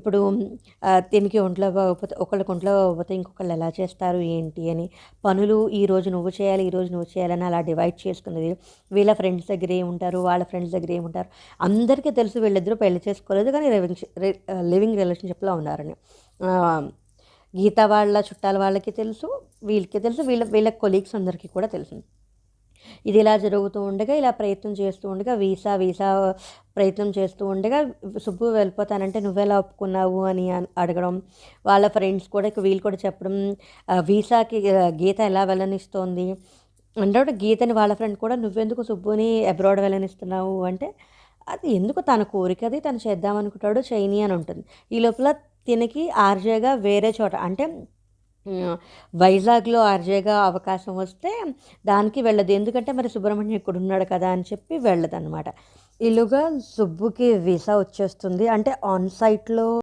ఇప్పుడు దీనికి ఒంట్లో బాగోకపోతే ఒకళ్ళకి ఒంట్లో బాగోకపోతే ఇంకొకళ్ళు ఎలా చేస్తారు ఏంటి అని పనులు ఈరోజు నువ్వు చేయాలి, ఈరోజు నువ్వు చేయాలని అలా డివైడ్ చేసుకున్నది. వీళ్ళ ఫ్రెండ్స్ దగ్గర ఏముంటారు, వాళ్ళ ఫ్రెండ్స్ దగ్గర ఏముంటారు, అందరికీ తెలుసు వీళ్ళిద్దరూ పెళ్లి చేసుకోలేదు కానీ లివింగ్ రిలేషన్షిప్లో ఉన్నారని. గీత వాళ్ళ చుట్టాల వాళ్ళకి తెలుసు, వీళ్ళకి తెలుసు, వీళ్ళ కొలీగ్స్ అందరికీ కూడా తెలుసు. ఇది ఇలా జరుగుతూ ఉండగా, ఇలా ప్రయత్నం చేస్తూ ఉండగా, వీసా ప్రయత్నం చేస్తూ ఉండగా సుబ్బు వెళ్ళిపోతానంటే నువ్వెలా ఒప్పుకున్నావు అని అడగడం, వాళ్ళ ఫ్రెండ్స్ కూడా వీళ్ళు కూడా చెప్పడం, వీసాకి గీత ఎలా వెళ్ళనిస్తోంది అంటే గీతని వాళ్ళ ఫ్రెండ్ కూడా నువ్వెందుకు సుబ్బుని అబ్రాడ్ వెళ్ళనిస్తున్నావు అంటే అది ఎందుకు తన కోరిక, అది తను చేద్దామనుకుంటాడు చేయని అని ఉంటుంది. ఈ లోపల తినకి ఆర్జేగా వేరే చోట అంటే వైజాగ్లో ఆర్జేగా అవకాశం వస్తే దానికి వెళ్ళదు. ఎందుకంటే మరి సుబ్రహ్మణ్యం ఇక్కడ ఉన్నాడు కదా అని చెప్పి వెళ్ళదన్నమాట. ఈలోగా సుబ్బుకి వీసా వచ్చేస్తుంది. అంటే ఆన్ సైట్లో